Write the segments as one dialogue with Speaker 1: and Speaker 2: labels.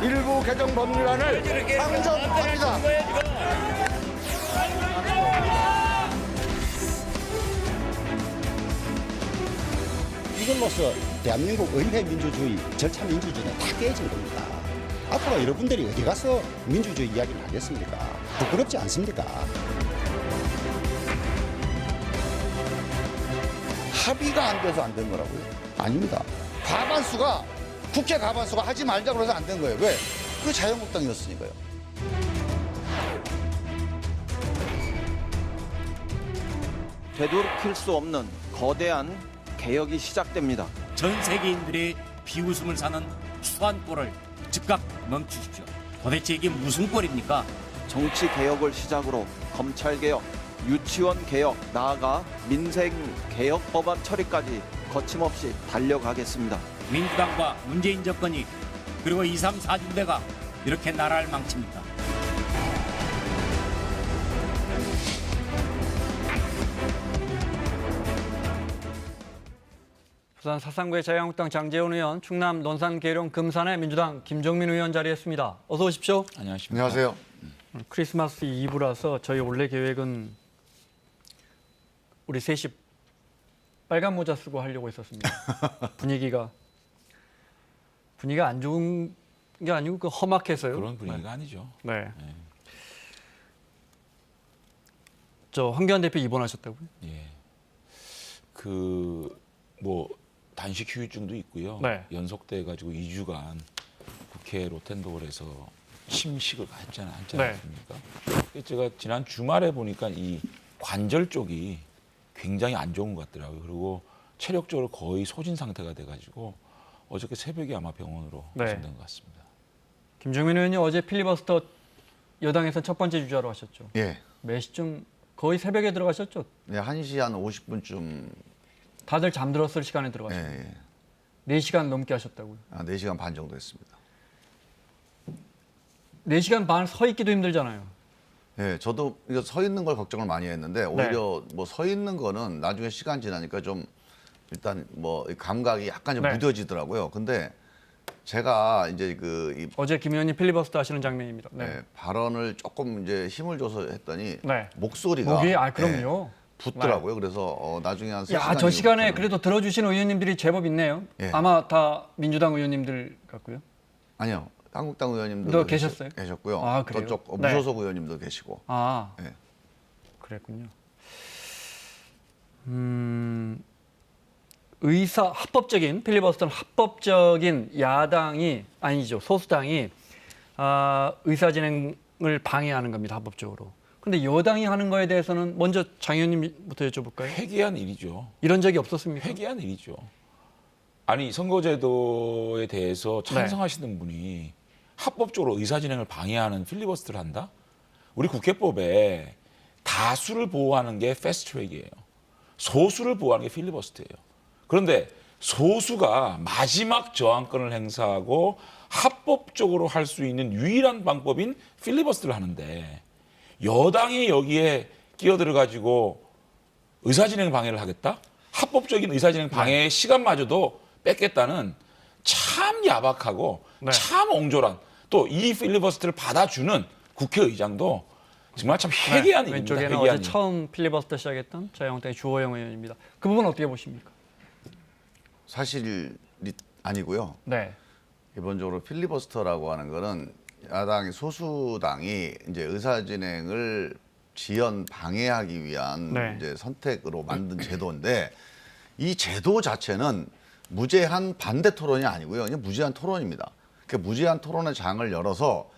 Speaker 1: 일부 개정 법률안을 상정합니다.
Speaker 2: 이걸로써 대한민국 의회 민주주의, 절차 민주주의는 다 깨진 겁니다. 앞으로 여러분들이 어디 가서 민주주의 이야기를 하겠습니까? 부끄럽지 않습니까? 합의가 안 돼서 안 된 거라고요? 아닙니다. 과반수가, 국회 과반수가 하지 말자고 해서 안 된 거예요. 왜? 그 자유한국당이었으니까요.
Speaker 3: 되돌이킬 수 없는 거대한 개혁이 시작됩니다.
Speaker 4: 전 세계인들의 비웃음을 사는 추한 꼴을 즉각 멈추십시오. 도대체 이게 무슨 꼴입니까?
Speaker 3: 정치 개혁을 시작으로 검찰 개혁, 유치원 개혁, 나아가 민생 개혁 법안 처리까지 거침없이 달려가겠습니다.
Speaker 4: 민주당과 문재인 정권이 그리고 2, 3, 4중대가 이렇게 나라를 망칩니까?
Speaker 5: 부산 사상구의 자유한국당 장재원 의원, 충남 논산 계룡 금산의 민주당 김종민 의원 자리했습니다. 어서 오십시오.
Speaker 6: 안녕하십니까.
Speaker 1: 안녕하세요.
Speaker 5: 크리스마스 이브라서 저희 원래 계획은 우리 셋이 빨간 모자 쓰고 하려고 했었습니다. 분위기가 안 좋은 게 아니고 그 험악해서요.
Speaker 6: 그런 분위기가 아니죠.
Speaker 5: 네. 저 황교안 대표 입원하셨다고요?
Speaker 6: 예. 단식 휴유증도 있고요.
Speaker 5: 네.
Speaker 6: 연속돼 가지고 2주간 국회 로텐도홀에서 침식을 했지
Speaker 5: 네.
Speaker 6: 않습니까? 제가 지난 주말에 보니까 이 관절 쪽이 굉장히 안 좋은 것 같더라고요. 그리고 체력적으로 거의 소진 상태가 돼가지고 어저께 새벽에 아마 병원으로
Speaker 5: 네.
Speaker 6: 후송된 것 같습니다.
Speaker 5: 김종민 의원이 어제 필리버스터 여당에서 첫 번째 주자로 하셨죠.
Speaker 1: 예.
Speaker 5: 몇 시쯤 거의 새벽에 들어가셨죠?
Speaker 1: 네, 1시 한 50분쯤.
Speaker 5: 다들 잠들었을 시간에
Speaker 1: 예,
Speaker 5: 들어가셨죠.
Speaker 1: 예.
Speaker 5: 4시간 넘게 하셨다고요.
Speaker 1: 4시간 반 정도 했습니다.
Speaker 5: 4시간 반 서 있기도 힘들잖아요.
Speaker 1: 예, 저도 이거 서 있는 걸 걱정을 많이 했는데 오히려 뭐 서 있는 거는 나중에 시간 지나니까 좀 일단 뭐 감각이 약간 좀
Speaker 5: 네.
Speaker 1: 무뎌지더라고요. 근데 제가 이제
Speaker 5: 어제 김 의원님 필리버스터 하시는 장면입니다. 네.
Speaker 1: 예, 발언을 조금 이제 힘을 줘서 했더니
Speaker 5: 네.
Speaker 1: 목소리가
Speaker 5: 목이
Speaker 1: 예,
Speaker 5: 그럼요.
Speaker 1: 붙더라고요. 그래서 나중에 한 3시간
Speaker 5: 야, 저 시간에 그래도 들어주신 의원님들이 제법 있네요.
Speaker 1: 예.
Speaker 5: 아마 다 민주당 의원님들 같고요.
Speaker 1: 아니요. 한국당 의원님도
Speaker 5: 너 계셨어요?
Speaker 1: 계셨고요.
Speaker 5: 아, 그래요?
Speaker 1: 저쪽
Speaker 5: 네.
Speaker 1: 무소속 의원님도 계시고.
Speaker 5: 아,
Speaker 1: 예.
Speaker 5: 그랬군요. 합법적인 필리버스터는 합법적인 야당이 아니죠. 소수당이 의사 진행을 방해하는 겁니다. 합법적으로. 근데 여당이 하는 거에 대해서는 먼저 장 의원님부터 여쭤볼까요?
Speaker 6: 회개한 일이죠.
Speaker 5: 이런 적이 없었습니까?
Speaker 6: 회개한 일이죠. 아니 선거제도에 대해서 찬성하시는 분이 합법적으로 의사진행을 방해하는 필리버스터를 한다? 우리 국회법에 다수를 보호하는 게 패스트트랙이에요. 소수를 보호하는 게 필리버스터예요. 그런데 소수가 마지막 저항권을 행사하고 합법적으로 할 수 있는 유일한 방법인 필리버스터를 하는데 여당이 여기에 끼어들어가지고 의사진행 방해를 하겠다? 합법적인 의사진행 방해의 시간마저도 뺏겠다는 참 야박하고
Speaker 5: 네.
Speaker 6: 참 옹졸한 또 이 필리버스터를 받아주는 국회의장도 정말 참 회개한 일입니다.
Speaker 5: 왼쪽에는
Speaker 6: 회개한
Speaker 5: 어제
Speaker 6: 일.
Speaker 5: 처음 필리버스터 시작했던 자유한국당의 주호영 의원입니다. 그 부분 어떻게 보십니까?
Speaker 1: 사실이 아니고요.
Speaker 5: 네.
Speaker 1: 기본적으로 필리버스터라고 하는 거는 야당의 소수당이 이제 의사 진행을 지연 방해하기 위한
Speaker 5: 네.
Speaker 1: 이제 선택으로 만든 제도인데 이 제도 자체는 무제한 반대 토론이 아니고요. 그냥 무제한 토론입니다. 그 무제한 토론의 장을 열어서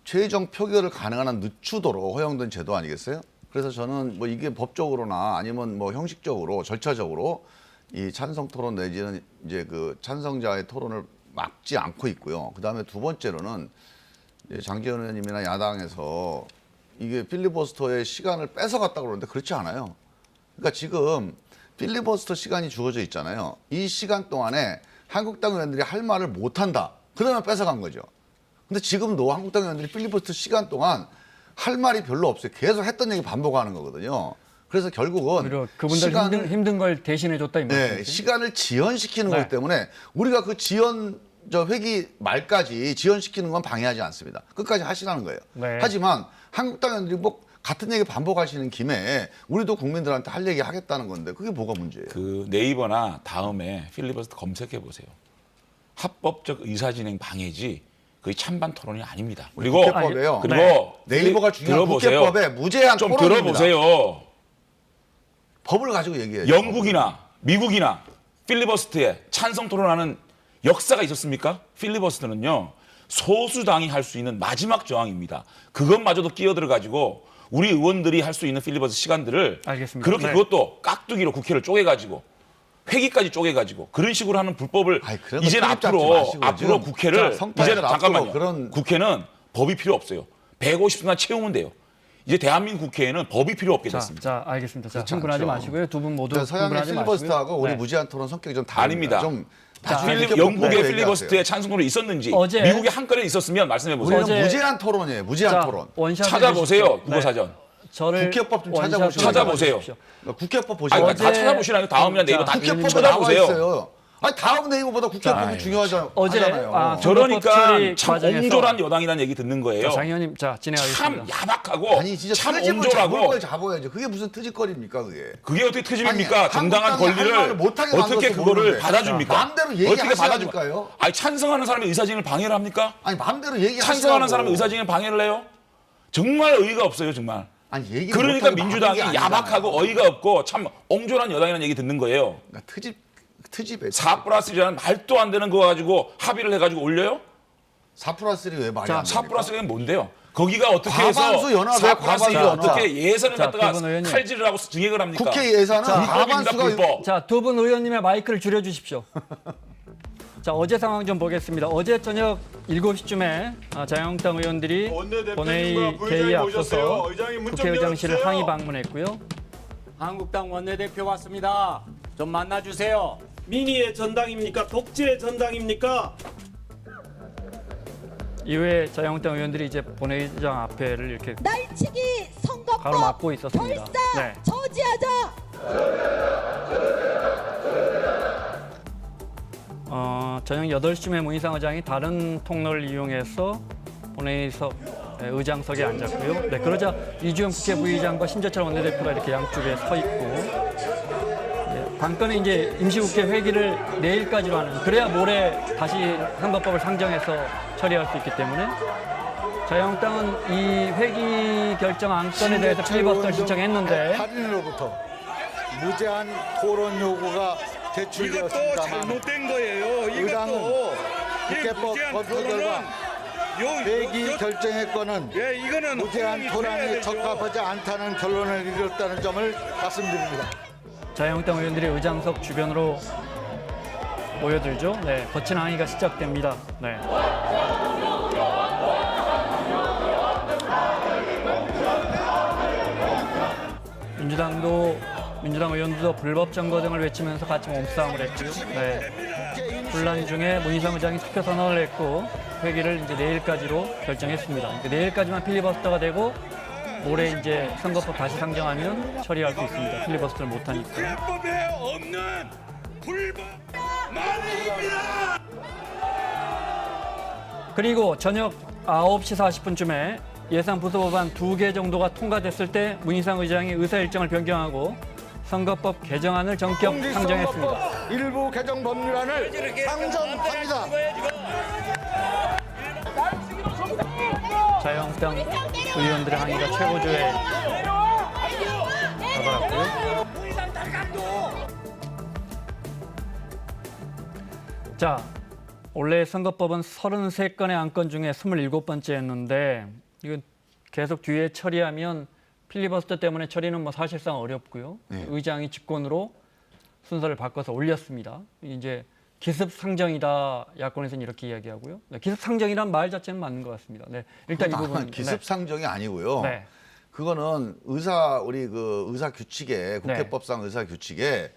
Speaker 1: 최종 표결을 가능한 한 늦추도록 허용된 제도 아니겠어요? 그래서 저는 뭐 이게 법적으로나 아니면 뭐 형식적으로 절차적으로 이 찬성 토론 내지는 이제 그 찬성자의 토론을 막지 않고 있고요. 그다음에 두 번째로는 이제 장기현 의원님이나 야당에서 이게 필리버스터의 시간을 뺏어갔다고 그러는데 그렇지 않아요. 그러니까 지금 필리버스터 시간이 주어져 있잖아요. 이 시간 동안에 한국당 의원들이 할 말을 못한다. 그러면 뺏어간 거죠. 근데 지금도 한국당 의원들이 필리버스터 시간 동안 할 말이 별로 없어요. 계속 했던 얘기 반복하는 거거든요. 그래서 결국은
Speaker 5: 오히려 그분들 힘든 걸 대신해 줬다 이 말이죠.
Speaker 1: 네, 시간을 지연시키는
Speaker 5: 네.
Speaker 1: 거기 때문에 우리가 그 지연 저 회기 말까지 지연시키는 건 방해하지 않습니다. 끝까지 하시라는 거예요.
Speaker 5: 네.
Speaker 1: 하지만 한국당 의원들이 뭐 같은 얘기 반복하시는 김에 우리도 국민들한테 할 얘기 하겠다는 건데 그게 뭐가 문제예요?
Speaker 6: 그 네이버나 다음에 필리버스터 검색해 보세요. 합법적 의사진행 방해지 거의 찬반 토론이 아닙니다. 그리고
Speaker 1: 국회법에요.
Speaker 6: 그리고
Speaker 1: 네이버가 중요한
Speaker 6: 들어보세요.
Speaker 1: 국회법에 무제한
Speaker 6: 좀
Speaker 1: 토론입니다.
Speaker 6: 들어보세요.
Speaker 1: 법을 가지고 얘기해요.
Speaker 6: 영국이나 미국이나 필리버스터에 찬성 토론하는 역사가 있었습니까? 필리버스터는요. 소수당이 할 수 있는 마지막 저항입니다. 그것마저도 끼어들어 가지고 우리 의원들이 할 수 있는 필리버스터 시간들을
Speaker 5: 알겠습니다.
Speaker 6: 그렇게
Speaker 5: 네.
Speaker 6: 그것도 깍두기로 국회를 쪼개가지고 회기까지 쪼개가지고 그런 식으로 하는 불법을
Speaker 1: 아이, 그런 거
Speaker 6: 이제는
Speaker 1: 트집 잡지 마시고
Speaker 6: 앞으로
Speaker 1: 지금
Speaker 6: 국회를
Speaker 1: 자, 성탄절
Speaker 6: 이제는
Speaker 1: 앞두고
Speaker 6: 잠깐만요.
Speaker 1: 그런-
Speaker 6: 국회는 법이 필요 없어요. 150수만 채우면 돼요. 이제 대한민국 국회에는 법이 필요 없게
Speaker 5: 자,
Speaker 6: 됐습니다.
Speaker 5: 자, 알겠습니다. 자,
Speaker 1: 그렇지
Speaker 5: 흥분하지
Speaker 1: 않죠.
Speaker 5: 마시고요. 두 분 모두
Speaker 1: 그러니까 서양의
Speaker 5: 흥분하지
Speaker 1: 필리버스터하고
Speaker 5: 마시고요.
Speaker 1: 우리
Speaker 5: 네.
Speaker 1: 무제한 토론 성격이 좀 다릅니다.
Speaker 6: 아닙니다.
Speaker 1: 좀
Speaker 5: 자,
Speaker 1: 나중에 이렇게
Speaker 6: 영국의
Speaker 1: 보고 얘기하세요.
Speaker 6: 필리버스터에 찬성 토론이 있었는지
Speaker 5: 어제-
Speaker 6: 미국의 한 건에 있었으면 말씀해 보세요.
Speaker 1: 우리는
Speaker 5: 어제-
Speaker 1: 무제한 토론이에요. 무제한
Speaker 5: 자,
Speaker 1: 토론.
Speaker 5: 원샷
Speaker 6: 찾아보세요.
Speaker 5: 해주십시오.
Speaker 6: 국어사전.
Speaker 5: 네. 저를
Speaker 1: 국회법 좀
Speaker 5: 원샷
Speaker 1: 찾아보시고
Speaker 6: 찾아보세요.
Speaker 5: 해주십시오.
Speaker 1: 국회법
Speaker 6: 아니,
Speaker 1: 보시면
Speaker 6: 다 찾아보시라는 다음이나 네이버 다
Speaker 1: 국회법에
Speaker 6: 찾아보세요.
Speaker 1: 나와 있어요. 아니 다음 네이버보다 국회법이
Speaker 6: 자,
Speaker 1: 중요하잖아요.
Speaker 5: 어제,
Speaker 1: 하잖아요.
Speaker 6: 저러니까
Speaker 5: 처리
Speaker 6: 참
Speaker 5: 과정에서-
Speaker 6: 옹졸한 여당이라는 얘기 듣는 거예요.
Speaker 5: 장 의원님, 자,
Speaker 6: 참
Speaker 5: 진행하겠습니다.
Speaker 6: 야박하고
Speaker 1: 아니 진짜
Speaker 6: 참
Speaker 1: 트집을 잡을
Speaker 6: 옹졸하고
Speaker 1: 걸 잡아야죠. 그게 무슨 트집거리입니까 그게?
Speaker 6: 그게 어떻게 트집입니까?
Speaker 1: 아니,
Speaker 6: 정당한
Speaker 1: 한국당이 할 말을
Speaker 6: 권리를
Speaker 1: 못하게
Speaker 6: 어떻게
Speaker 1: 만들어서
Speaker 6: 그거를
Speaker 1: 모르는데.
Speaker 6: 받아줍니까?
Speaker 1: 마음대로
Speaker 6: 어떻게
Speaker 1: 얘기하시라니까요.
Speaker 6: 아니 찬성하는 사람의 의사진행을 방해를 합니까?
Speaker 1: 아니 마음대로 얘기하시라고.
Speaker 6: 찬성하는 사람의 의사진행을 방해를 해요? 정말 어이가 없어요, 정말.
Speaker 1: 아니 얘기
Speaker 6: 그러니까
Speaker 1: 못하게
Speaker 6: 민주당이
Speaker 1: 막는 게
Speaker 6: 야박하고
Speaker 1: 아니잖아요.
Speaker 6: 어이가 없고 참 옹졸한 여당이라는 얘기 듣는 거예요.
Speaker 1: 그러니까 트집에
Speaker 6: 4+1이라는 말도 안 되는 거 가지고 합의를 해가지고 올려요?
Speaker 1: 4+1이 왜 말이
Speaker 5: 자,
Speaker 1: 안 됩니까?
Speaker 6: 4+1은 뭔데요? 거기가 어떻게 해서
Speaker 1: 과반수 연합이야,
Speaker 6: 4+1이
Speaker 1: 과반수 연합.
Speaker 6: 어떻게 예산을
Speaker 5: 자,
Speaker 6: 갖다가
Speaker 5: 두 분 의원님.
Speaker 6: 칼질을 하고 증액을 합니까?
Speaker 1: 국회 예산은
Speaker 6: 불법입니다,
Speaker 1: 과반수가
Speaker 6: 불법.
Speaker 5: 자, 두 분 의원님의 마이크를 줄여주십시오. 자, 어제 상황 좀 보겠습니다. 어제 저녁 7시쯤에 자유한국당 의원들이 본회의 개의에 앞서서 국회의장실을 항의 방문했고요.
Speaker 4: 한국당 원내대표 왔습니다. 좀 만나주세요.
Speaker 7: 민의의 전당입니까? 독재의 전당입니까?
Speaker 5: 이후에 자유한국당 의원들이 이제 본회의장 앞에를 이렇게
Speaker 8: 날치기 선거법
Speaker 5: 가로막고 있었습니다.
Speaker 8: 결사
Speaker 5: 네.
Speaker 8: 저지하자.
Speaker 5: 저녁 8시쯤에 문희상 의장이 다른 통로를 이용해서 본회의석 의장석에 앉았고요. 네, 그러자 이주영 국회 부의장과 신재철 원내대표가 이렇게 양쪽에 서 있고, 네, 관건은 이제 임시국회 회기를 내일까지로 하는, 그래야 모레 다시 선거법을 상정해서 처리할 수 있기 때문에 자유한국당은 이 회기 결정 안건에 대해서 필리버스터를 신청했는데
Speaker 9: 8일로부터 무제한 토론 요구가 제출되었습니다만
Speaker 7: 잘못된 거예요.
Speaker 9: 의당은 국회법 검토 결과 회기 결정의 건은
Speaker 7: 이거는
Speaker 9: 무제한 토론에 적합하지 않다는 결론을 이뤘다는 점을 말씀드립니다.
Speaker 5: 자유한국당 의원들이 의장석 주변으로 모여들죠. 네, 거친 항의가 시작됩니다. 네. 민주당 의원들도 불법 점거 등을 외치면서 같이 몸싸움을 했고요. 네. 혼란 중에 문희상 의장이 투표 선언을 했고 회기를 이제 내일까지로 결정했습니다. 그러니까 내일까지만 필리버스터가 되고 모레 이제 선거법 다시 상정하면 처리할 수 있습니다. 필리버스터를 못 하니까.
Speaker 7: 법에 없는 불법 만행입니다.
Speaker 5: 그리고 저녁 9시 40분쯤에 예산 부수 법안 2개 정도가 통과됐을 때 문희상 의장이 의사 일정을 변경하고 선거법 개정안을 전격 상정했습니다.
Speaker 9: 일부 개정 법률안을 상정합니다.
Speaker 5: 자유한국당 의원들의 항의가 최고조에 다다랐고요. 자, 원래 선거법은 33건의 안건 중에 27번째였는데 이건 계속 뒤에 처리하면 필리버스터 때문에 처리는 뭐 사실상 어렵고요.
Speaker 1: 네.
Speaker 5: 의장이 직권으로 순서를 바꿔서 올렸습니다. 이제 기습 상정이다, 야권에서는 이렇게 이야기하고요. 네, 기습 상정이란 말 자체는 맞는 것 같습니다. 네, 일단 이 부분
Speaker 1: 기습 상정이 아니고요.
Speaker 5: 네.
Speaker 1: 그거는 우리 그 의사 규칙에 국회법상 의사 규칙에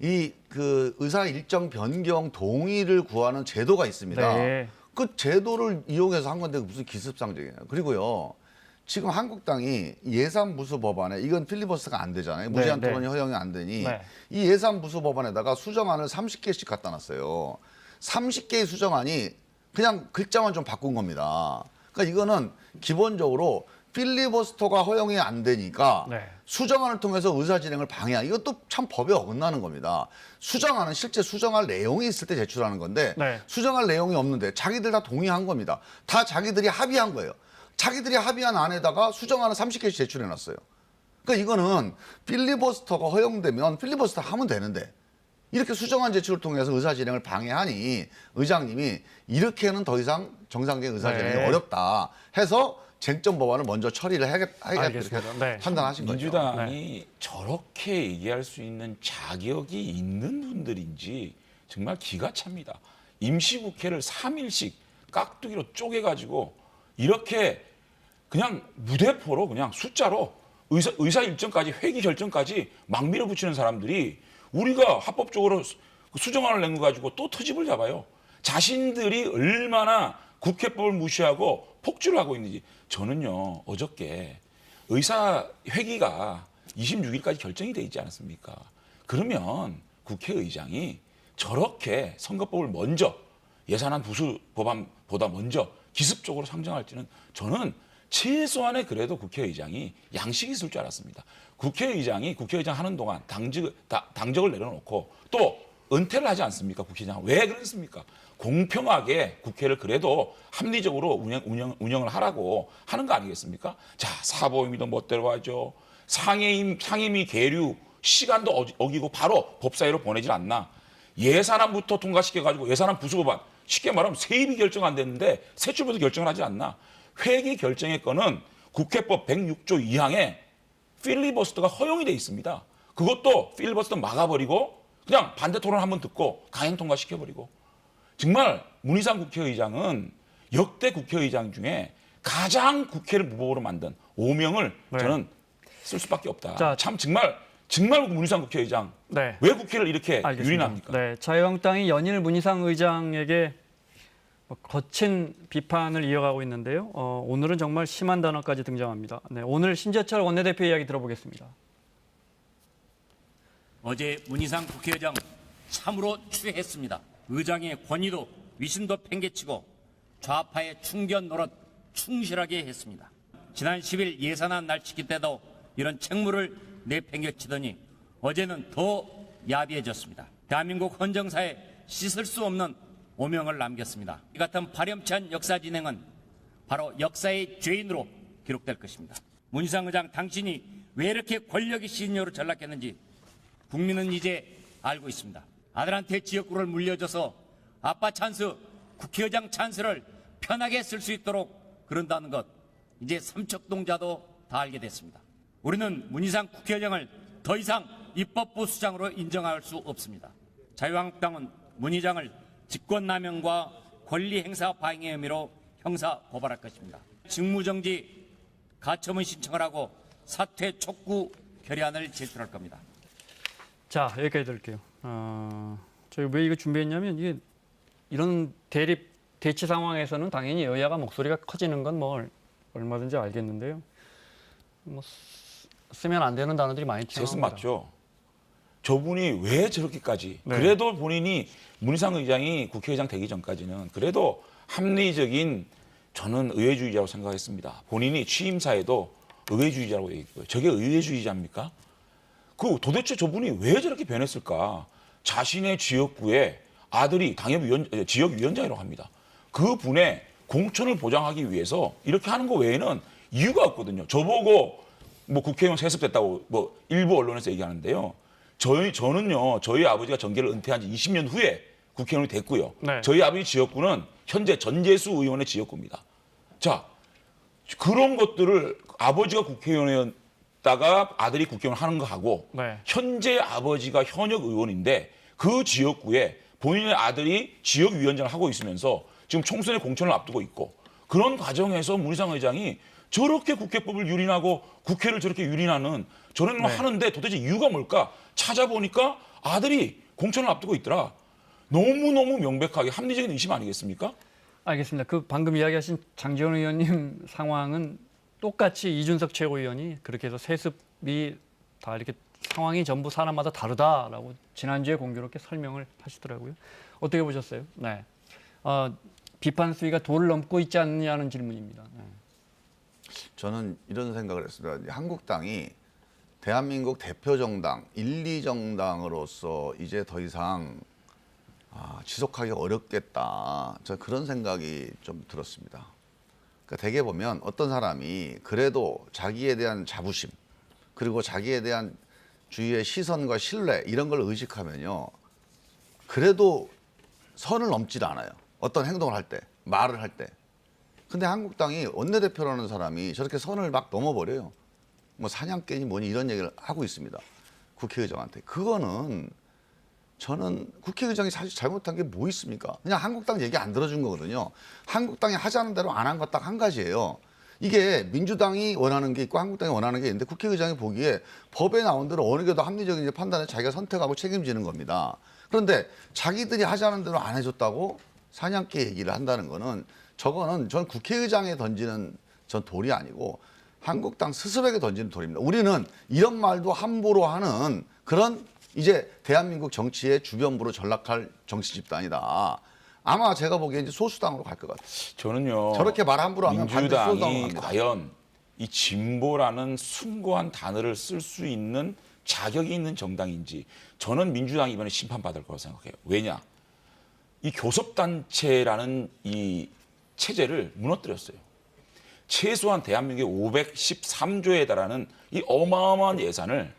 Speaker 1: 이 그 의사 일정 변경 동의를 구하는 제도가 있습니다.
Speaker 5: 네.
Speaker 1: 그 제도를 이용해서 한 건데 무슨 기습 상정이에요. 그리고요. 지금 한국당이 예산 부수 법안에 이건 필리버스터가 안 되잖아요. 무제한
Speaker 5: 네,
Speaker 1: 토론이 허용이 안 되니
Speaker 5: 네.
Speaker 1: 이 예산 부수 법안에다가 수정안을 30개씩 갖다 놨어요. 30개의 수정안이 그냥 글자만 좀 바꾼 겁니다. 그러니까 이거는 기본적으로 필리버스터가 허용이 안 되니까
Speaker 5: 네.
Speaker 1: 수정안을 통해서 의사진행을 방해한, 이것도 참 법에 어긋나는 겁니다. 수정안은 실제 수정할 내용이 있을 때 제출하는 건데
Speaker 5: 네.
Speaker 1: 수정할 내용이 없는데 자기들 다 동의한 겁니다. 다 자기들이 합의한 거예요. 자기들이 합의한 안에다가 수정안을 30개씩 제출해놨어요. 그러니까 이거는 필리버스터가 허용되면 필리버스터 하면 되는데 이렇게 수정안 제출을 통해서 의사진행을 방해하니 의장님이 이렇게는 더 이상 정상적인 의사진행이
Speaker 5: 네.
Speaker 1: 어렵다 해서 쟁점 법안을 먼저 처리를 해야겠다 이렇게
Speaker 5: 알겠습니다. 네.
Speaker 1: 판단하신 거죠.
Speaker 6: 민주당이 저렇게 얘기할 수 있는 자격이 있는 분들인지 정말 기가 찹니다. 임시국회를 3일씩 깍두기로 쪼개가지고 이렇게 그냥 무대포로 그냥 숫자로 의사 일정까지 회기 결정까지 막 밀어붙이는 사람들이 우리가 합법적으로 수정안을 낸 거 가지고 또 터집을 잡아요. 자신들이 얼마나 국회법을 무시하고 폭주를 하고 있는지. 저는요 어저께 의사 회기가 26일까지 결정이 돼 있지 않았습니까? 그러면 국회의장이 저렇게 선거법을 먼저 예산안 부수 법안보다 먼저 기습적으로 상정할지는 저는 최소한의 그래도 국회의장이 양식이 있을 줄 알았습니다. 국회의장이 국회의장 하는 동안 당적을 내려놓고 또 은퇴를 하지 않습니까? 국회의장. 왜 그랬습니까? 공평하게 국회를 그래도 합리적으로 운영을 하라고 하는 거 아니겠습니까? 자, 사법임의도 멋대로 하죠. 상임위 계류 시간도 어기고 바로 법사위로 보내질 않나. 예산안부터 통과시켜가지고 예산안 부수법안 쉽게 말하면 세입이 결정 안 됐는데 세출부터 결정을 하지 않나. 회기 결정의 건은 국회법 106조 2항에 필리버스터가 허용이 돼 있습니다. 그것도 필리버스터 막아버리고 그냥 반대 토론 한번 듣고 강행 통과시켜버리고. 정말 문희상 국회의장은 역대 국회의장 중에 가장 국회를 무법으로 만든 오명을
Speaker 5: 네.
Speaker 6: 저는 쓸 수밖에 없다.
Speaker 5: 자,
Speaker 6: 참 정말 문희상 국회의장
Speaker 5: 네.
Speaker 6: 왜 국회를 이렇게
Speaker 5: 알겠습니다.
Speaker 6: 유린합니까?
Speaker 5: 네, 자유한국당이 연일 문희상 의장에게 거친 비판을 이어가고 있는데요. 오늘은 정말 심한 단어까지 등장합니다. 네, 오늘 신재철 원내대표 이야기 들어보겠습니다.
Speaker 4: 어제 문희상 국회의장 참으로 추했습니다. 의장의 권위도 위신도 팽개치고 좌파의 충견 노릇 충실하게 했습니다. 지난 10일 예산안 날치기 때도 이런 책무를 내팽개치더니 어제는 더 야비해졌습니다. 대한민국 헌정사에 씻을 수 없는 오명을 남겼습니다. 이 같은 파렴치한 역사 진행은 바로 역사의 죄인으로 기록될 것입니다. 문희상 의장, 당신이 왜 이렇게 권력의 시니어로 전락했는지 국민은 이제 알고 있습니다. 아들한테 지역구를 물려줘서 아빠 찬스, 국회의장 찬스를 편하게 쓸 수 있도록 그런다는 것, 이제 삼척동자도 다 알게 됐습니다. 우리는 문희상 국회의장을 더 이상 입법부 수장으로 인정할 수 없습니다. 자유한국당은 문 의장을 직권남용과 권리행사 방해 혐의로 형사 고발할 것입니다. 직무정지 가처분 신청을 하고 사퇴 촉구 결의안을 제출할 겁니다.
Speaker 5: 자, 여기까지 들을게요. 저희 왜 이거 준비했냐면 이게 이런 대치 상황에서는 당연히 여야가 목소리가 커지는 건 뭐 얼마든지 알겠는데요. 뭐 쓰면 안 되는 단어들이 많이
Speaker 6: 셋은
Speaker 5: 튀어나옵니다.
Speaker 6: 맞죠. 저분이 왜 저렇게까지
Speaker 5: 네.
Speaker 6: 그래도 본인이 문희상 의장이 국회의장 되기 전까지는 그래도 합리적인 저는 의회주의자라고 생각했습니다. 본인이 취임사에도 의회주의자라고 얘기했고요. 저게 의회주의자입니까? 그 도대체 저분이 왜 저렇게 변했을까? 자신의 지역구에 아들이 지역위원장이라고 합니다. 그 분의 공천을 보장하기 위해서 이렇게 하는 거 외에는 이유가 없거든요. 저보고 뭐 국회의원 세습됐다고 뭐 일부 언론에서 얘기하는데요. 저는요, 저희 아버지가 정계를 은퇴한 지 20년 후에 국회의원이 됐고요.
Speaker 5: 네.
Speaker 6: 저희 아버지 지역구는 현재 전재수 의원의 지역구입니다. 자, 그런 것들을 아버지가 국회의원이었다가 아들이 국회의원 하는 거 하고
Speaker 5: 네.
Speaker 6: 현재 아버지가 현역 의원인데 그 지역구에 본인의 아들이 지역위원장을 하고 있으면서 지금 총선에 공천을 앞두고 있고 그런 과정에서 문희상 의장이 저렇게 국회법을 유린하고 국회를 저렇게 유린하는 저런 걸
Speaker 5: 네.
Speaker 6: 하는데 도대체 이유가 뭘까? 찾아보니까 아들이 공천을 앞두고 있더라. 너무너무 명백하게 합리적인 의심 아니겠습니까?
Speaker 5: 알겠습니다. 그 방금 이야기하신 장지원 의원님 상황은 똑같이 이준석 최고위원이 그렇게 해서 세습이 다 이렇게 상황이 전부 사람마다 다르다라고 지난주에 공교롭게 설명을 하시더라고요. 어떻게 보셨어요? 네. 비판 수위가 도를 넘고 있지 않느냐는 질문입니다. 네.
Speaker 1: 저는 이런 생각을 했습니다. 한국당이 대한민국 대표 정당, 1, 2정당으로서 이제 더 이상 지속하기 어렵겠다. 저 그런 생각이 좀 들었습니다. 그러니까 대개 보면 어떤 사람이 그래도 자기에 대한 자부심 그리고 자기에 대한 주위의 시선과 신뢰 이런 걸 의식하면요. 그래도 선을 넘질 않아요. 어떤 행동을 할 때, 말을 할 때. 근데 한국당이 원내대표라는 사람이 저렇게 선을 막 넘어버려요. 뭐 사냥개니 뭐니 이런 얘기를 하고 있습니다. 국회의장한테. 그거는 저는 국회의장이 사실 잘못한 게 뭐 있습니까? 그냥 한국당 얘기 안 들어준 거거든요. 한국당이 하자는 대로 안 한 것 딱 한 가지예요. 이게 민주당이 원하는 게 있고 한국당이 원하는 게 있는데 국회의장이 보기에 법에 나온 대로 어느 게 더 합리적인지 판단해 자기가 선택하고 책임지는 겁니다. 그런데 자기들이 하자는 대로 안 해줬다고 사냥개 얘기를 한다는 거는 저거는 전 국회의장에 던지는 전 돌이 아니고 한국당 스스로에게 던지는 돌입니다. 우리는 이런 말도 함부로 하는 그런 이제 대한민국 정치의 주변부로 전락할 정치 집단이다. 아마 제가 보기엔 이제 소수당으로 갈 것 같아요.
Speaker 6: 저는요.
Speaker 1: 저렇게 말 함부로 하면 반드시 소수당으로
Speaker 6: 민주당이
Speaker 1: 갑니다.
Speaker 6: 과연 이 진보라는 숭고한 단어를 쓸 수 있는 자격이 있는 정당인지 저는 민주당이 이번에 심판받을 거라고 생각해요. 왜냐? 이 교섭단체라는 이 체제를 무너뜨렸어요. 최소한 대한민국의 513조에 달하는 이 어마어마한 예산을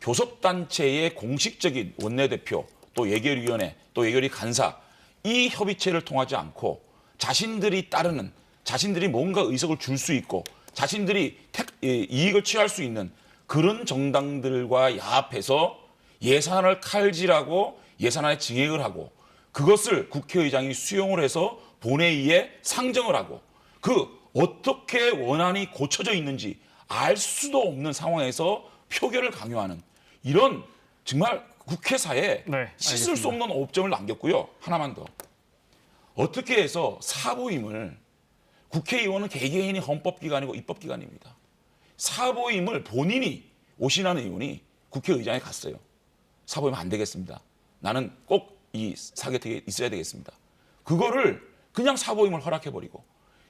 Speaker 6: 교섭단체의 공식적인 원내대표, 또 예결위원회, 또 예결위 간사 이 협의체를 통하지 않고 자신들이 따르는, 자신들이 뭔가 의석을 줄 수 있고 자신들이 이익을 취할 수 있는 그런 정당들과 야합해서 예산을 칼질하고 예산안에 증액을 하고 그것을 국회의장이 수용을 해서 본회의에 상정을 하고 그 어떻게 원안이 고쳐져 있는지 알 수도 없는 상황에서 표결을 강요하는 이런 정말 국회사에
Speaker 5: 네,
Speaker 6: 씻을 수 없는 오점을 남겼고요. 하나만 더. 어떻게 해서 사보임을 국회의원은 개개인이 헌법기관이고 입법기관입니다. 사보임을 본인이 오신하는 의원이 국회의장에 갔어요. 사보임 안 되겠습니다. 나는 꼭 이 사개특위에 있어야 되겠습니다. 그거를 그냥 사보임을 허락해버리고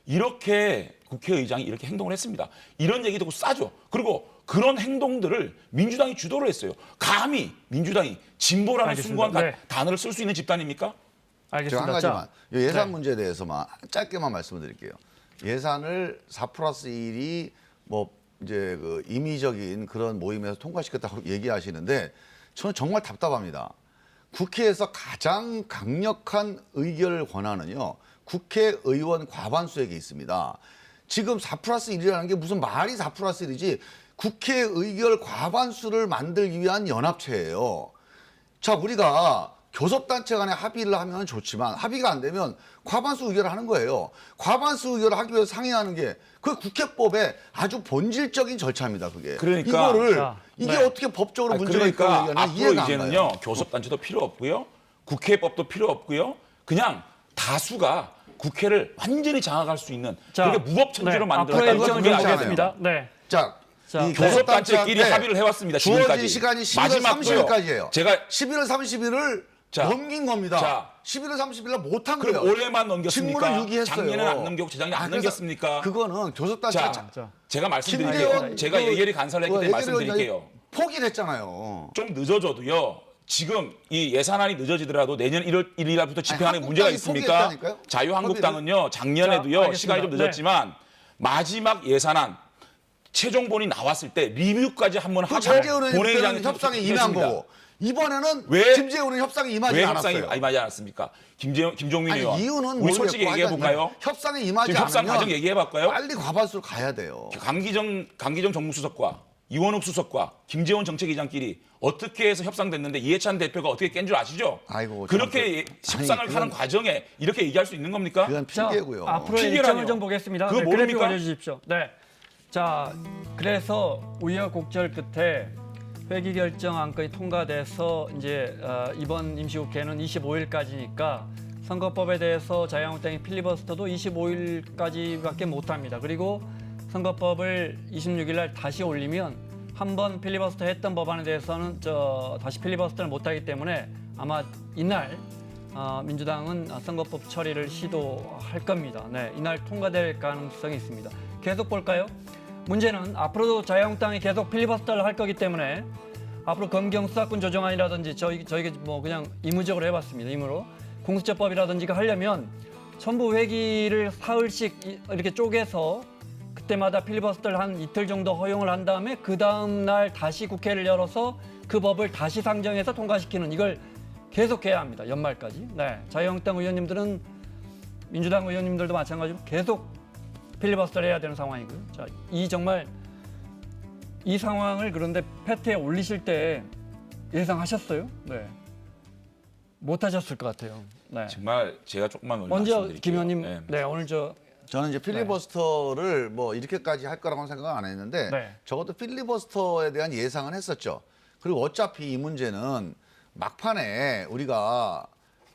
Speaker 6: 이렇게 국회의장이 이렇게 행동을 했습니다. 이런 얘기 듣고 싸죠. 그리고 그런 행동들을 민주당이 주도를 했어요. 감히 민주당이 진보라는
Speaker 5: 알겠습니다.
Speaker 6: 숭고한
Speaker 5: 네.
Speaker 6: 단어를 쓸 수 있는 집단입니까?
Speaker 1: 제가
Speaker 5: 알겠습니다.
Speaker 1: 한 가지만
Speaker 5: 자,
Speaker 1: 이 예산
Speaker 5: 네.
Speaker 1: 문제에 대해서만 짧게만 말씀을 드릴게요. 예산을 4+1이 뭐 이제 그 임의적인 그런 모임에서 통과시켰다고 얘기하시는데 저는 정말 답답합니다. 국회에서 가장 강력한 의결 권한은요. 국회의원 과반수에게 있습니다. 지금 4+1이라는 게 무슨 말이 4+1이지 국회 의결 과반수를 만들기 위한 연합체예요. 자, 우리가 교섭단체 간에 합의를 하면 좋지만 합의가 안 되면 과반수 의결을 하는 거예요. 과반수 의결을 하기 위해서 상의하는 게 그 국회법의 아주 본질적인 절차입니다. 그게.
Speaker 6: 그러니까
Speaker 1: 이거를
Speaker 5: 자,
Speaker 1: 이게
Speaker 5: 네.
Speaker 1: 어떻게 법적으로 문제가 있다고
Speaker 6: 그러니까
Speaker 1: 얘기하나
Speaker 6: 앞으로
Speaker 1: 이해가 안
Speaker 6: 이제는요
Speaker 1: 가요.
Speaker 6: 교섭단체도 필요 없고요 국회법도 필요 없고요 그냥 다수가 국회를 완전히 장악할 수 있는
Speaker 5: 자,
Speaker 6: 그렇게 무법천지로
Speaker 5: 네,
Speaker 6: 만들었다는
Speaker 5: 앞으로의 일정을 좀
Speaker 1: 그건 그렇지
Speaker 5: 보겠습니다. 네.
Speaker 1: 자,
Speaker 5: 자,
Speaker 1: 이
Speaker 6: 교섭단체끼리
Speaker 1: 교섭단체한테
Speaker 6: 합의를 해왔습니다.
Speaker 1: 주어진
Speaker 6: 지금까지.
Speaker 1: 시간이 11월
Speaker 6: 마지막도요.
Speaker 1: 30일까지예요.
Speaker 6: 제가
Speaker 1: 11월 30일을
Speaker 6: 자,
Speaker 1: 넘긴 겁니다.
Speaker 6: 자.
Speaker 1: 11월 30일 날 못한
Speaker 6: 그럼
Speaker 1: 거예요.
Speaker 6: 올해만 넘겼습니까?
Speaker 1: 직무를 유기했어요.
Speaker 6: 작년에는 안 넘겼고 재작년에 안
Speaker 1: 그래서
Speaker 6: 넘겼습니까?
Speaker 1: 그거는 교섭단체
Speaker 5: 자.
Speaker 6: 제가 말씀드릴게요. 제가 예결위 간사를 했기 때문에 말씀드릴게요.
Speaker 1: 포기를 했잖아요.
Speaker 6: 좀 늦어져도요. 지금 이 예산안이 늦어지더라도 내년 1월 1일 날부터 집행하는
Speaker 1: 아니,
Speaker 6: 문제가
Speaker 1: 한국당이
Speaker 6: 있습니까?
Speaker 1: 포기했다니까요?
Speaker 6: 자유한국당은요. 작년에도요.
Speaker 5: 자, 알겠습니다.
Speaker 6: 시간이 좀 늦었지만 마지막 예산안 최종본이 나왔을 때 리뷰까지 한번 하고
Speaker 1: 장재훈은
Speaker 6: 본회의장에
Speaker 1: 협상에 임한
Speaker 6: 했습니다.
Speaker 1: 거고 이번에는
Speaker 6: 왜?
Speaker 1: 김재훈은 협상에 임하지
Speaker 6: 왜
Speaker 1: 않았어요.
Speaker 6: 협상이 임하지 않았습니까? 김종민
Speaker 1: 아니,
Speaker 6: 의원.
Speaker 1: 이유는
Speaker 6: 우리 솔직히
Speaker 1: 모르겠고
Speaker 6: 얘기해 볼까요?
Speaker 1: 하여간 협상에 임하지
Speaker 6: 지금 협상
Speaker 1: 않으면
Speaker 6: 과정 얘기해 볼까요?
Speaker 1: 빨리 과반수로 가야 돼요.
Speaker 6: 강기정 정무수석과 이원욱 수석과 김재원 정책위장끼리 어떻게 해서 협상됐는데 이해찬 대표가 어떻게 깬 줄 아시죠?
Speaker 1: 아이고,
Speaker 6: 그렇게
Speaker 1: 참,
Speaker 6: 협상을
Speaker 1: 아니,
Speaker 6: 하는
Speaker 1: 그건-
Speaker 6: 과정에 이렇게 얘기할 수 있는 겁니까?
Speaker 1: 그건
Speaker 5: 자,
Speaker 1: 핑계고요.
Speaker 5: 앞으로의
Speaker 6: 핑계라뇨.
Speaker 5: 일정을 좀 보겠습니다.
Speaker 6: 그거
Speaker 5: 네, 그래픽
Speaker 6: 모릅니까?
Speaker 5: 올려주십시오. 네. 자, 그래서 우여곡절 끝에 회기 결정 안건이 통과돼서 이제 이번 임시국회는 25일까지니까 선거법에 대해서 자유한국당의 필리버스터도 25일까지밖에 못합니다. 그리고 선거법을 26일 날 다시 올리면 한번 필리버스터 했던 법안에 대해서는 다시 필리버스터를 못하기 때문에 아마 이날 민주당은 선거법 처리를 시도할 겁니다. 네, 이날 통과될 가능성이 있습니다. 계속 볼까요? 문제는 앞으로도 자유한국당이 계속 필리버스터를 할 거기 때문에 앞으로 검경 수사권 조정안이라든지 저희가 뭐 그냥 의무적으로 해봤습니다. 의무로 공수처법이라든지가 하려면 전부 회기를 사흘씩 이렇게 쪼개서 그때마다 필리버스터를 한 이틀 정도 허용을 한 다음에 그 다음 날 다시 국회를 열어서 그 법을 다시 상정해서 통과시키는 이걸 계속해야 합니다. 연말까지. 네, 자유한국당 의원님들은 민주당 의원님들도 마찬가지로 계속 필리버스터를 해야 되는 상황이고요. 자, 이 상황을 그런데 패트에 올리실 때 예상하셨어요? 네, 못하셨을 것 같아요. 네.
Speaker 6: 정말 제가 조금만
Speaker 5: 먼저
Speaker 6: 말씀드릴게요.
Speaker 5: 김 의원님,
Speaker 6: 네.
Speaker 5: 네, 오늘
Speaker 1: 저는 이제 필리버스터를 뭐 이렇게까지 할 거라고는 생각 안 했는데
Speaker 5: 네.
Speaker 1: 적어도 필리버스터에 대한 예상은 했었죠. 그리고 어차피 이 문제는 막판에 우리가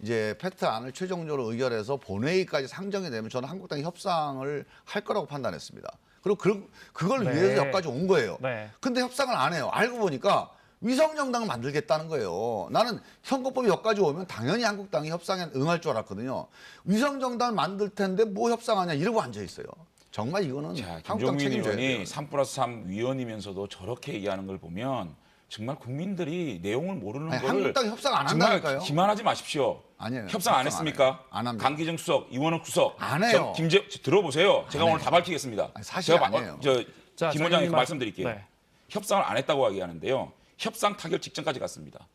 Speaker 1: 이제 패트안을 최종적으로 의결해서 본회의까지 상정이 되면 저는 한국당이 협상을 할 거라고 판단했습니다. 그리고 그걸
Speaker 5: 네.
Speaker 1: 위해서 여기까지 온 거예요.
Speaker 5: 네.
Speaker 1: 근데 협상을 안 해요. 알고 보니까 위성정당을 만들겠다는 거예요. 나는 선거법이 여기까지 오면 당연히 한국당이 협상에 응할 줄 알았거든요. 위성정당을 만들 텐데 뭐 협상하냐 이러고 앉아 있어요. 정말 이거는
Speaker 6: 자,
Speaker 1: 한국당
Speaker 6: 김종민
Speaker 1: 책임져야 돼요.
Speaker 6: 의원이 3+3 위원이면서도 저렇게 얘기하는 걸 보면 정말 국민들이 내용을 모르는
Speaker 1: 아니,
Speaker 6: 거를
Speaker 1: 한국당이 협상 안
Speaker 6: 정말
Speaker 1: 한다니까요.
Speaker 6: 기만하지 마십시오.
Speaker 1: 아니에요.
Speaker 6: 협상 안
Speaker 1: 협상 안
Speaker 6: 했습니까?
Speaker 1: 해요. 안 합니다.
Speaker 6: 강기정 수석, 이원욱 수석.
Speaker 1: 안 해요.
Speaker 6: 들어보세요. 제가
Speaker 1: 안
Speaker 6: 오늘
Speaker 1: 해요.
Speaker 6: 다 밝히겠습니다.
Speaker 1: 아니, 사실이
Speaker 6: 제가
Speaker 1: 아니에요.
Speaker 5: 자,
Speaker 6: 김 원장님
Speaker 5: 장관님
Speaker 6: 말씀드릴게요.
Speaker 5: 네.
Speaker 6: 협상을 안 했다고 얘기하는데요. 협상 타결 직전까지 갔습니다.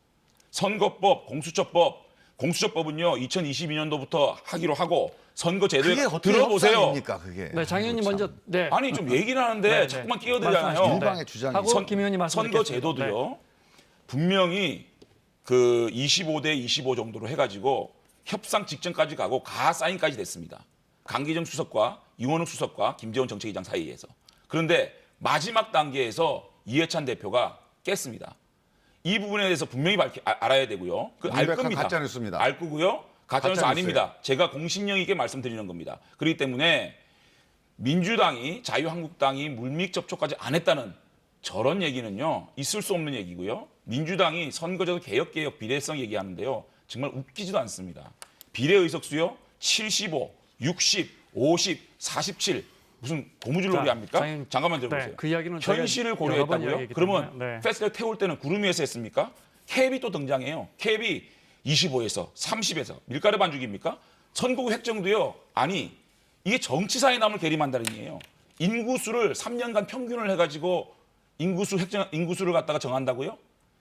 Speaker 6: 선거법, 공수처법은요 2022년도부터 하기로 하고 선거제도에
Speaker 1: 그게 어떻게
Speaker 6: 들어보세요.
Speaker 1: 협상입니까 그게?
Speaker 5: 네, 장 의원님
Speaker 1: 참.
Speaker 5: 먼저 네.
Speaker 6: 아니 좀 얘기를 하는데
Speaker 5: 네, 네.
Speaker 6: 자꾸만
Speaker 5: 말씀하시죠.
Speaker 6: 끼어들잖아요.
Speaker 1: 일방의 주장이
Speaker 5: 하고 김 의원님 말씀
Speaker 6: 선거
Speaker 5: 듣겠습니다.
Speaker 6: 제도도요. 분명히 그 25대 25 정도로 해가지고 협상 직전까지 가고 가 사인까지 됐습니다. 강기정 수석과 이원욱 수석과 김재원 정책위장 사이에서. 그런데 마지막 단계에서 이해찬 대표가 깼습니다. 이 부분에 대해서 분명히 알아야 되고요. 알
Speaker 1: 명백한
Speaker 6: 겁니다.
Speaker 1: 가짜뉴스입니다.
Speaker 6: 알 거고요. 가짜뉴스
Speaker 1: 가짜뉴스예요.
Speaker 6: 아닙니다. 제가 공신력 있게 말씀드리는 겁니다. 그렇기 때문에 민주당이 자유한국당이 물밑 접촉까지 안 했다는 저런 얘기는요. 있을 수 없는 얘기고요. 민주당이 선거제도 개혁 비례성 얘기하는데요. 정말 웃기지도 않습니다. 비례 의석수요. 75, 60, 50, 47 무슨 고무줄놀이
Speaker 5: 자,
Speaker 6: 합니까?
Speaker 5: 장인-
Speaker 6: 잠깐만 들어보세요.
Speaker 5: 네, 그 이야기는 저희가
Speaker 6: 현실을
Speaker 5: 여러 번
Speaker 6: 고려했다고요?
Speaker 5: 이야기했기
Speaker 6: 그러면
Speaker 5: 때문에, 네.
Speaker 6: 패스트트랙 태울 때는 구름 위에서 했습니까? 캡이 또 등장해요. 캡이 25에서 30에서 밀가루 반죽입니까? 선거구 획정도요. 아니 이게 정치사에 남을 계리만다른이에요. 인구수를 3년간 평균을 해가지고 인구수를 갖다가 정한다고요?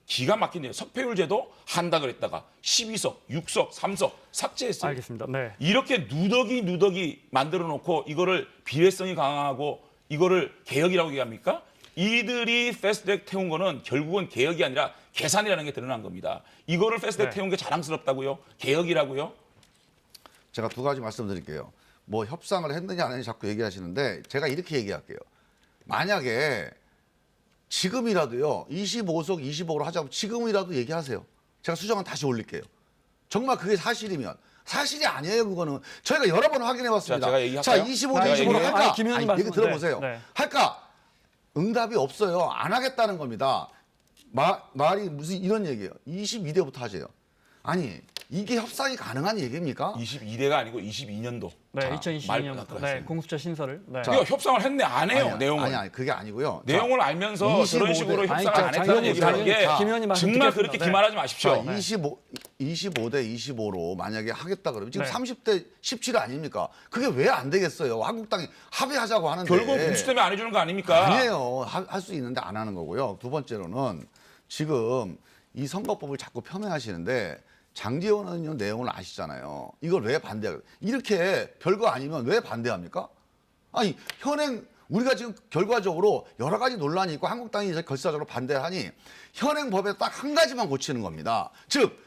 Speaker 6: 기가 막히네요. 석패율 제도 한다 그랬다가 12석, 6석, 3석 삭제했어요.
Speaker 5: 알겠습니다. 네.
Speaker 6: 이렇게 누더기 만들어 놓고 이거를 비례성이 강하고 이거를 개혁이라고 얘기합니까? 이들이 패스트트랙 태운 거는 결국은 개혁이 아니라 계산이라는 게 드러난 겁니다. 이거를 패스트트랙
Speaker 5: 네.
Speaker 6: 태운 게 자랑스럽다고요? 개혁이라고요?
Speaker 1: 제가 두 가지 말씀드릴게요. 뭐 협상을 했느냐 안 했느냐 자꾸 얘기하시는데 제가 이렇게 얘기할게요. 만약에 지금이라도요 25석 25로 하자고 지금이라도 얘기하세요. 제가 수정안 다시 올릴게요. 정말 그게 사실이면 사실이 아니에요. 그거는 저희가 여러 번 확인해봤습니다.
Speaker 6: 자, 제가 얘기할까요?
Speaker 1: 25
Speaker 6: 제가
Speaker 1: 25로
Speaker 6: 얘기해요?
Speaker 1: 할까?
Speaker 5: 아니, 김 의원님
Speaker 1: 얘기
Speaker 5: 말씀-
Speaker 1: 들어보세요.
Speaker 5: 네, 네.
Speaker 1: 할까? 응답이 없어요. 안 하겠다는 겁니다. 말이 무슨 이런 얘기예요. 22대부터 하세요. 아니 이게 협상이 가능한 얘기입니까?
Speaker 6: 22대가 아니고 22년도.
Speaker 5: 네, 2022년부터 네, 공수처 신설을. 네.
Speaker 6: 이거 협상을 했네 안 해요. 내용을.
Speaker 1: 아니 그게 아니고요.
Speaker 6: 내용을 알면서
Speaker 1: 25대.
Speaker 6: 저런 식으로 협상을
Speaker 5: 아니,
Speaker 6: 안
Speaker 5: 자,
Speaker 6: 했다는
Speaker 5: 장관님,
Speaker 6: 얘기를 하는 게
Speaker 5: 김 의원님 말씀
Speaker 6: 정말
Speaker 5: 듣겠습니다.
Speaker 6: 그렇게
Speaker 5: 네.
Speaker 6: 기만하지
Speaker 1: 자,
Speaker 6: 마십시오.
Speaker 1: 25대 25로 만약에 하겠다 그러면 지금
Speaker 5: 네.
Speaker 1: 30대 17 아닙니까? 그게 왜 안 되겠어요? 한국당이 합의하자고 하는데.
Speaker 6: 결국 공수 때문에 안 해주는 거 아닙니까?
Speaker 1: 아니에요. 할 수 있는데 안 하는 거고요. 두 번째로는 지금 이 선거법을 자꾸 폄훼하시는데 장제원 의원 내용을 아시잖아요. 이걸 왜 반대해요? 이렇게 별거 아니면 왜 반대합니까? 아니 현행 우리가 지금 결과적으로 여러 가지 논란이 있고 한국당이 이제 결사적으로 반대하니 현행 법에 딱 한 가지만 고치는 겁니다. 즉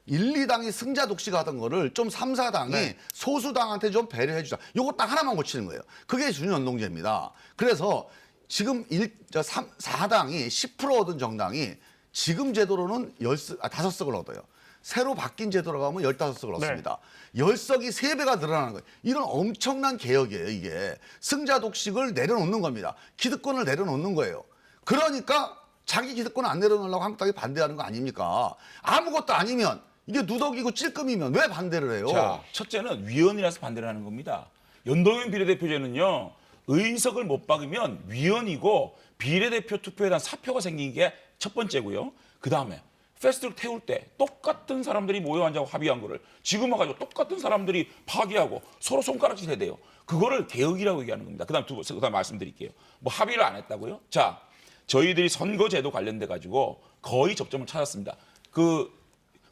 Speaker 1: 1, 2당이 승자 독식을 하던 거를 좀 3, 4당이
Speaker 5: 네.
Speaker 1: 소수당한테 좀 배려해 주자. 요거 딱 하나만 고치는 거예요. 그게 준연동제입니다. 그래서 지금 4당이 10% 얻은 정당이 지금 제도로는 5석을 얻어요. 새로 바뀐 제도로 가면 15석을 얻습니다. 10석이 3배가 늘어나는 거예요. 이런 엄청난 개혁이에요, 이게. 승자 독식을 내려놓는 겁니다. 기득권을 내려놓는 거예요. 그러니까 자기 기득권 안 내려놓으려고 한국당이 반대하는 거 아닙니까? 아무것도 아니면 이게 누더기고 찔끔이면 왜 반대를 해요?
Speaker 6: 자, 첫째는 위원이라서 반대를 하는 겁니다. 연동형 비례대표제는요. 의석을 못 받으면 위원이고 비례대표 투표에 대한 사표가 생긴 게 첫 번째고요. 그다음에 패스트트랙 태울 때 똑같은 사람들이 모여 앉아서 합의한 거를 지금 와가지고 똑같은 사람들이 파기하고 서로 손가락질 해야 돼요. 그거를 개혁이라고 얘기하는 겁니다. 그다음 말씀드릴게요. 뭐 합의를 안 했다고요? 자, 저희들이 선거제도 관련돼 가지고 거의 접점을 찾았습니다. 그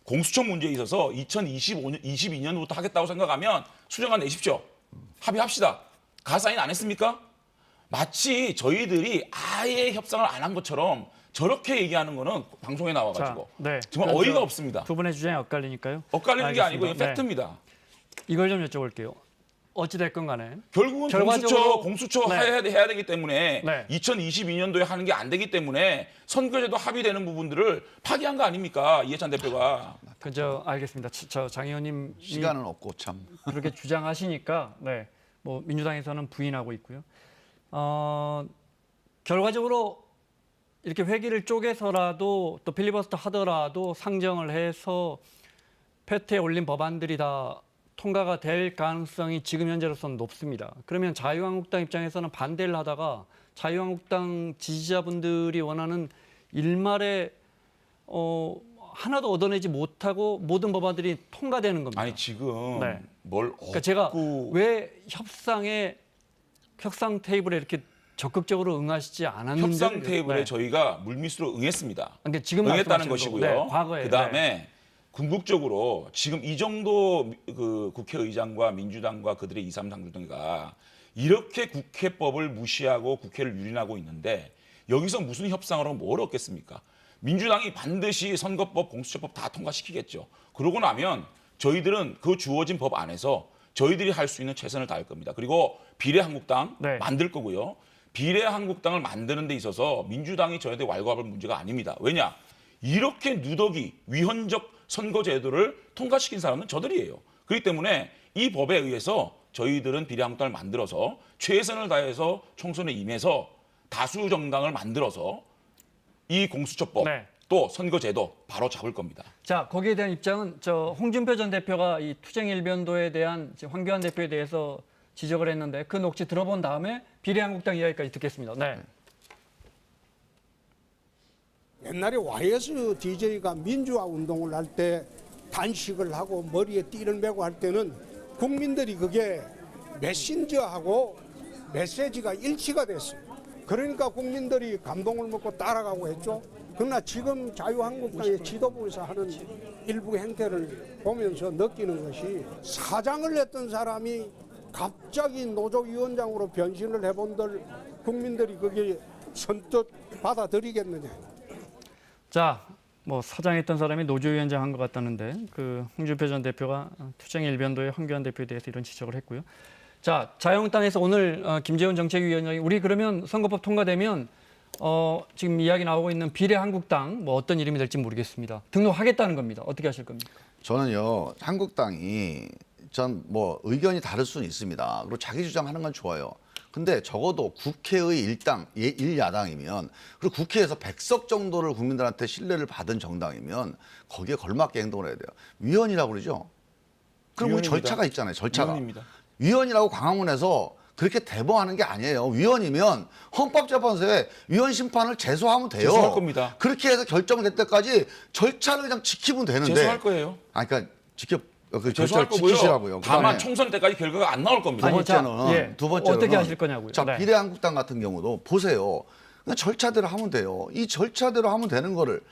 Speaker 6: 공수처 문제에 있어서 22년부터 하겠다고 생각하면 수정안 내십시오. 합의합시다. 가사인 안 했습니까? 마치 저희들이 아예 협상을 안 한 것처럼 저렇게 얘기하는 거는 방송에 나와가지고 정말 어이가 없습니다.
Speaker 5: 두 분의 주장이 엇갈리니까요.
Speaker 6: 엇갈리는 게 아니고
Speaker 5: 알겠습니다.
Speaker 6: 팩트입니다.
Speaker 5: 이걸 좀 여쭤볼게요. 어찌됐건 간에
Speaker 6: 결국은
Speaker 5: 결과적으로-
Speaker 6: 공수처
Speaker 5: 네.
Speaker 6: 해야 되기 때문에
Speaker 5: 네.
Speaker 6: 2022년도에 하는 게 안 되기 때문에 선거제도 합의되는 부분들을 파기한 거 아닙니까? 이해찬 대표가.
Speaker 5: 그저 알겠습니다. 장 의원님
Speaker 1: 시간은 없고 참.
Speaker 5: 그렇게 주장하시니까 뭐 민주당에서는 부인하고 있고요. 결과적으로 이렇게 회기를 쪼개서라도 또 필리버스터 하더라도 상정을 해서 패트에 올린 법안들이 다 통과가 될 가능성이 지금 현재로서는 높습니다. 그러면 자유한국당 입장에서는 반대를 하다가 자유한국당 지지자분들이 원하는 일말에 하나도 얻어내지 못하고 모든 법안들이 통과되는 겁니다.
Speaker 6: 아니 지금
Speaker 5: 네.
Speaker 6: 뭘
Speaker 5: 그러니까 제가
Speaker 6: 얻고
Speaker 5: 왜 협상 테이블에 이렇게 적극적으로 응하시지 않았는지
Speaker 6: 협상 테이블에 저희가 물밑으로 응했습니다.
Speaker 5: 그러니까 지금
Speaker 6: 응했다는
Speaker 5: 말씀하시는
Speaker 6: 것이고요.
Speaker 5: 거고, 과거에.
Speaker 6: 그다음에 궁극적으로 지금 이 정도 그 국회의장과 민주당과 그들의 2, 3 당주등가 이렇게 국회법을 무시하고 국회를 유린하고 있는데 여기서 무슨 협상을 하면 뭘 얻겠습니까? 민주당이 반드시 선거법, 공수처법 다 통과시키겠죠. 그러고 나면 저희들은 그 주어진 법 안에서 저희들이 할 수 있는 최선을 다할 겁니다. 그리고 비례한국당 만들 거고요. 비례한국당을 만드는 데 있어서 민주당이 저희한테 왈가왈부할 문제가 아닙니다. 왜냐? 이렇게 누더기 위헌적 선거제도를 통과시킨 사람은 저들이에요. 그렇기 때문에 이 법에 의해서 저희들은 비례한국당을 만들어서 최선을 다해서 총선에 임해서 다수 정당을 만들어서 이 공수처법 또 선거제도 바로 잡을 겁니다.
Speaker 5: 자, 거기에 대한 입장은 홍준표 전 대표가 이 투쟁 일변도에 대한 황교안 대표에 대해서 지적을 했는데 그 녹취 들어본 다음에 비례한국당 이야기까지 듣겠습니다. 네.
Speaker 10: 옛날에 YS DJ가 민주화 운동을 할 때 단식을 하고 머리에 띠를 메고 할 때는 국민들이 그게 메신저하고 메시지가 일치가 됐어요. 그러니까 국민들이 감동을 먹고 따라가고 했죠. 그러나 지금 자유한국당의 지도부에서 하는 일부 행태를 보면서 느끼는 것이 사장을 했던 사람이 갑자기 노조위원장으로 변신을 해본들 국민들이 그게 선뜻 받아들이겠느냐.
Speaker 5: 자, 뭐 사장했던 사람이 노조위원장 한 것 같다는데 그 홍준표 전 대표가 투쟁 일변도의 황교안 대표에 대해서 이런 지적을 했고요. 자, 자유한국당에서 오늘 김재원 정책위원장이 우리 그러면 선거법 통과되면 지금 이야기 나오고 있는 비례한국당 뭐 어떤 이름이 될지 모르겠습니다. 등록하겠다는 겁니다. 어떻게 하실 겁니까?
Speaker 1: 저는요, 한국당이 전 뭐 의견이 다를 수는 있습니다. 그리고 자기 주장하는 건 좋아요. 근데 적어도 국회의 일야당이면 그리고 국회에서 100석 정도를 국민들한테 신뢰를 받은 정당이면 거기에 걸맞게 행동을 해야 돼요. 위원이라고 그러죠. 그럼 우리 절차가 있잖아요. 절차가.
Speaker 6: 위원입니다.
Speaker 1: 위원이라고 광화문에서 그렇게 대범하는 게 아니에요. 위원이면 헌법재판소에 위원 심판을 제소하면 돼요.
Speaker 6: 제소할 겁니다.
Speaker 1: 그렇게 해서 결정될 때까지 절차를 그냥 지키면 되는데.
Speaker 6: 제소할 거예요.
Speaker 1: 그러니까 그
Speaker 6: 제소할
Speaker 1: 절차를
Speaker 6: 거고요.
Speaker 1: 지키시라고요.
Speaker 6: 다만
Speaker 1: 그다음에
Speaker 6: 총선 때까지 결과가 안 나올 겁니다.
Speaker 1: 두 번째는
Speaker 5: 어떻게 하실 거냐고요.
Speaker 1: 자,
Speaker 5: 네.
Speaker 1: 비례한국당 같은 경우도 보세요. 그냥 절차대로 하면 돼요. 이 절차대로 하면 되는 거를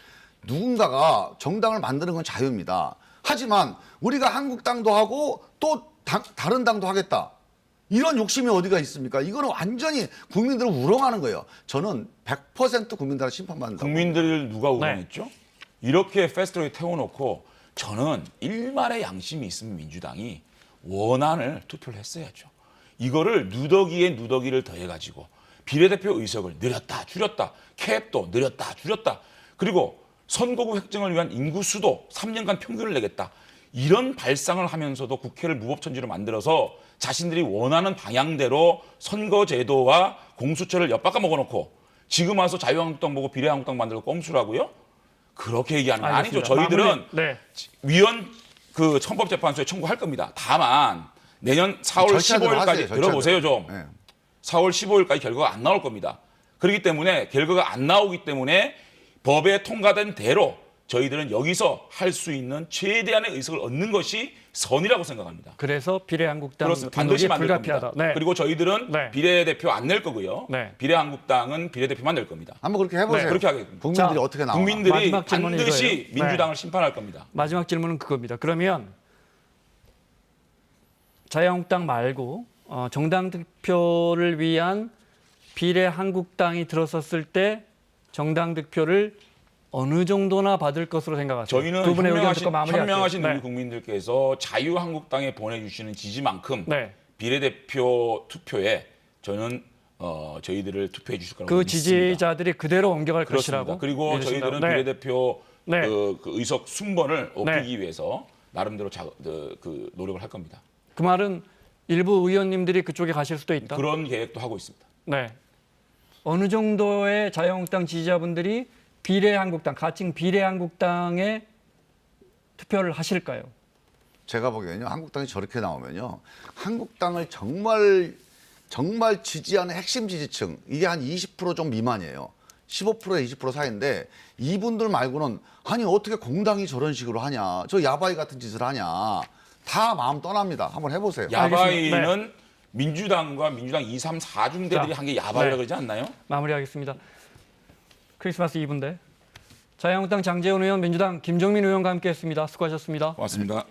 Speaker 1: 누군가가 정당을 만드는 건 자유입니다. 하지만 우리가 한국당도 하고 또 다른 당도 하겠다. 이런 욕심이 어디가 있습니까? 이거는 완전히 국민들을 우롱하는 거예요. 저는 100% 국민들한테 심판받는다고.
Speaker 6: 국민들을 누가 우롱했죠? 이렇게 패스트트랙에 태워놓고 저는 일말의 양심이 있으면 민주당이 원안을 투표를 했어야죠. 이거를 누더기에 누더기를 더해가지고 비례대표 의석을 늘렸다 줄였다 캡도 늘렸다 줄였다 그리고 선거구 획정을 위한 인구수도 3년간 평균을 내겠다. 이런 발상을 하면서도 국회를 무법천지로 만들어서 자신들이 원하는 방향대로 선거제도와 공수처를 엿바꿔 먹어놓고 지금 와서 자유한국당 보고 비례한국당 만들고 꼼수라고요? 그렇게 얘기하는 거 아니죠.
Speaker 5: 알겠습니다.
Speaker 6: 저희들은
Speaker 5: 마무리, 네.
Speaker 6: 위원 그 헌법재판소에 청구할 겁니다. 다만 내년 4월
Speaker 1: 절차대로
Speaker 6: 15일까지
Speaker 1: 하세요,
Speaker 6: 들어보세요 좀.
Speaker 1: 네.
Speaker 6: 4월 15일까지 결과가 안 나올 겁니다. 그렇기 때문에 결과가 안 나오기 때문에 법에 통과된 대로 저희들은 여기서 할 수 있는 최대한의 의석을 얻는 것이 선이라고 생각합니다.
Speaker 5: 그래서 비례한국당
Speaker 6: 그렇습니다.
Speaker 5: 등록이
Speaker 6: 반드시 만들
Speaker 5: 불가피하다.
Speaker 6: 겁니다.
Speaker 5: 네.
Speaker 6: 그리고 저희들은
Speaker 5: 네.
Speaker 6: 비례대표 안 낼 거고요.
Speaker 5: 네.
Speaker 6: 비례한국당은 비례대표만 낼 겁니다.
Speaker 1: 한번 그렇게 해보세요.
Speaker 5: 네.
Speaker 6: 그렇게 하겠습니다.
Speaker 1: 국민들이
Speaker 5: 자,
Speaker 1: 어떻게 나오나.
Speaker 6: 국민들이
Speaker 5: 마지막 질문이
Speaker 6: 반드시
Speaker 5: 이거예요. 네.
Speaker 6: 민주당을 심판할 겁니다.
Speaker 5: 마지막 질문은 그겁니다. 그러면 자유한국당 말고 정당 득표를 위한 비례한국당이 들어섰을 때 정당 득표를 어느 정도나 받을 것으로 생각하세요?
Speaker 6: 저희는
Speaker 5: 두 분의 의견 듣고 마무리할게요.
Speaker 6: 현명하신
Speaker 5: 네.
Speaker 6: 우리 국민들께서 자유한국당에 보내주시는 지지만큼
Speaker 5: 네.
Speaker 6: 비례대표 투표에 저는 저희들을 투표해 주실 거라고
Speaker 5: 그
Speaker 6: 믿습니다.
Speaker 5: 지지자들이 그대로 옮겨갈
Speaker 6: 그렇습니다.
Speaker 5: 것이라고
Speaker 6: 그리고
Speaker 5: 믿으신다고?
Speaker 6: 저희들은
Speaker 5: 네.
Speaker 6: 비례대표
Speaker 5: 네.
Speaker 6: 그 의석 순번을 높이기
Speaker 5: 네.
Speaker 6: 위해서 나름대로 그 노력을 할 겁니다.
Speaker 5: 그 말은 일부 의원님들이 그쪽에 가실 수도 있다.
Speaker 6: 그런 계획도 하고 있습니다.
Speaker 5: 네. 어느 정도의 자유한국당 지지자분들이 비례한국당, 가칭 비례한국당에 투표를 하실까요?
Speaker 1: 제가 보기에는요, 한국당이 저렇게 나오면요, 한국당을 정말 지지하는 핵심 지지층, 이게 한 20% 좀 미만이에요. 15%에 20% 사이인데 이분들 말고는 아니 어떻게 공당이 저런 식으로 하냐, 저 야바이 같은 짓을 하냐, 다 마음 떠납니다. 한번 해보세요.
Speaker 5: 알겠습니다.
Speaker 6: 야바이는 민주당과 민주당 2, 3, 4중대들이
Speaker 5: 자,
Speaker 6: 한 게 야바이라
Speaker 5: 네.
Speaker 6: 그러지 않나요?
Speaker 5: 마무리하겠습니다. 크리스마스 이브인데 자유한국당 장재원 의원, 민주당 김종민 의원과 함께했습니다. 수고하셨습니다.
Speaker 6: 고맙습니다.